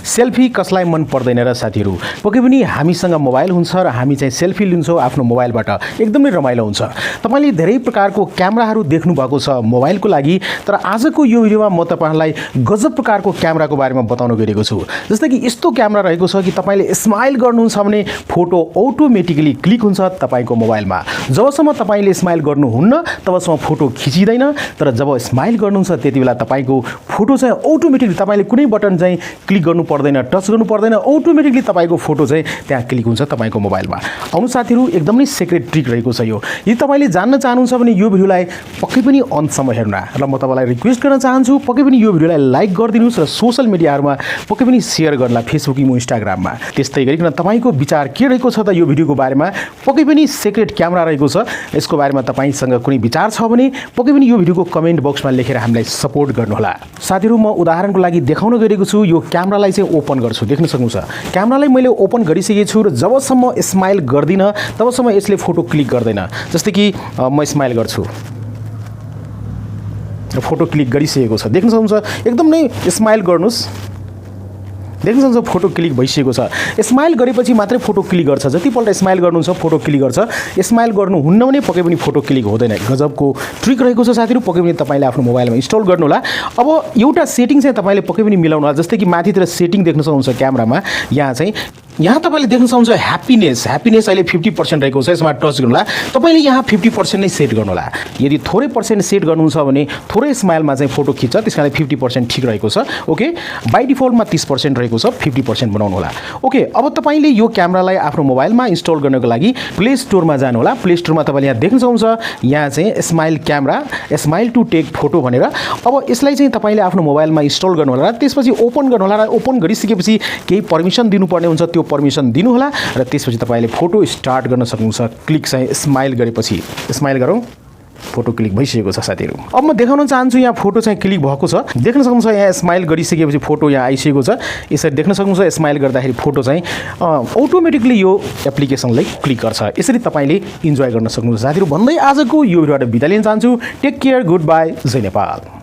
Selfie कसलाई मन पर्दैन र साथीहरु पक्कै पनि हामीसँग मोबाइल हुन्छ र हामी चाहिँ सेल्फी लिन्छौं आफ्नो मोबाइलबाट एकदमै रमाइलो हुन्छ। तपाईले धेरै प्रकारको क्यामेराहरू देख्नु भएको छ मोबाइलको लागि, तर आजको यो भिडियोमा म तपाईहरुलाई गजब प्रकारको क्यामेराको बारेमा बताउन गइरहेको छु। जस्तै कि यस्तो क्यामेरा रहेको छ कि तपाईले स्माइल गर्नुहुन्छ भने फोटो अटोमेटिकली क्लिक हुन्छ तपाईको मोबाइलमा। जबसम्म तपाईले स्माइल गर्नुहुन्न तबसम्म फोटो खिचिदैन, तर जब स्माइल गर्नुहुन्छ त्यतिबेला तपाईको फोटो चाहिँ अटोमेटिकली तपाईले कुनै बटन चाहिँ क्लिक गर्नु पर्दैन, टच गर्नु पर्दैन, अटोमेटिकली तपाईको फोटो चाहिँ त्यहाँ क्लिक हुन्छ तपाईको मोबाइलमा। आउनु साथीहरु, एकदमै सिक्रेट ट्रिक रहेको छ यो। यदि तपाईले जान्न चाहनुहुन्छ भने यो भिडियोलाई पक्कै पनि अन्तसम्म हेर्नु र म तपाईलाई रिक्वेस्ट गर्न चाहन्छु पक्कै पनि यो भिडियोलाई लाइक गरिदिनुस् र सोशल मिडियाहरुमा पक्कै पनि शेयर गर्नुला, फेसबुक, इमो, इन्स्टाग्राममा। त्यस्तै गरिकन तपाईको विचार के रहेको छ त यो भिडियोको बारेमा? पक्कै पनि सिक्रेट क्यामेरा रहेको छ, यसको बारेमा तपाईसँग कुनै विचार छ भने पक्कै पनि यो भिडियोको कमेन्ट बक्समा लेखेर हामीलाई सपोर्ट गर्नुहोला। साथीहरु, म उदाहरणको लागि देखाउन गइरहेको छु। यो क्यामेरालाई चाहिँ ओपन गर्छु, देख्न सक्नुहुन्छ। क्यामेरालाई मैले ओपन गरिसकेको छु र जबसम्म स्माइल गर्दिन तबसम्म यसले फोटो क्लिक गर्दैन। जस्तै कि म स्माइल गर्छु र फोटो क्लिक गरिसकेको छ, देख्न सक्नुहुन्छ। एकदम नै स्माइल गर्नुस्, देख्न सक्नुहुन्छ फोटो क्लिक भइसकेको छ। स्माइल गरेपछि मात्रै फोटो क्लिक गर्छ। जतिपल्ट स्माइल गर्नुहुन्छ फोटो क्लिक गर्छ, स्माइल गर्नुहुन्न भने पक्कै पनि फोटो क्लिक हुँदैन। गजबको ट्रिक रहेको छ साथीहरु, पक्कै पनि तपाईले आफ्नो मोबाइलमा इन्स्टल गर्नु होला। अब एउटा सेटिङ चाहिँ तपाईले पक्कै पनि मिलाउनु होला। जस्तै कि माथितिर सेटिङ देख्न सक्नुहुन्छ क्यामेरामा, यहाँ तपाईले देख्न सक्नुहुन्छ ह्याप्पिनेस अहिले 50% रहेको छ। यसमा टच गर्नु होला। तपाईले यहाँ 50% नै सेट गर्नु होला। यदि थोरै पर्सेन्ट सेट गर्नुहुन्छ भने थोरै स्माइलमा चाहिँ फोटो खिच्छ, त्यसकारण 50% ठीक रहेको छ। ओके, बाइ डिफल्टमा 30% रहेको छ, 50% बनाउनु होला। ओके, अब तपाईले यो क्यामेरालाई आफ्नो मोबाइलमा इन्स्टल गर्नको लागि प्ले स्टोरमा जानु होला। प्ले स्टोरमा तपाईले यहाँ देख्न सक्नुहुन्छ, यहाँ चाहिँ smile camera, smile to take photo भनेर। अब यसलाई चाहिँ तपाईले आफ्नो मोबाइलमा इन्स्टल गर्नु होला। त्यसपछि ओपन गर्नु होला र ओपन गरिसकेपछि केही परमिसन दिनुपर्ने हुन्छ, त्यो परमिसन दिनु होला र त्यसपछि तपाईले फोटो स्टार्ट गर्न सक्नुहुन्छ। क्लिक चाहिँ स्माइल गरेपछि, स्माइल गरौँ, फोटो क्लिक भइसकेको छ साथीहरु। अब म देखाउन चाहन्छु यहाँ फोटो चाहिँ क्लिक भएको छ। देख्न सक्नुहुन्छ यहाँ स्माइल गरिसकेपछि फोटो यहाँ आइसकेको छ। यसरी देख्न सक्नुहुन्छ स्माइल गर्दाखेरि फोटो चाहिँ अटोमेटिकली यो एप्लिकेसनले क्लिक गर्छ। यसरी तपाईले इन्जोय गर्न सक्नुहुन्छ साथीहरु। भन्दै आजको यो भिडियोबाट बिदा लिन चाहन्छु। Take care, good by, Jay Nepal.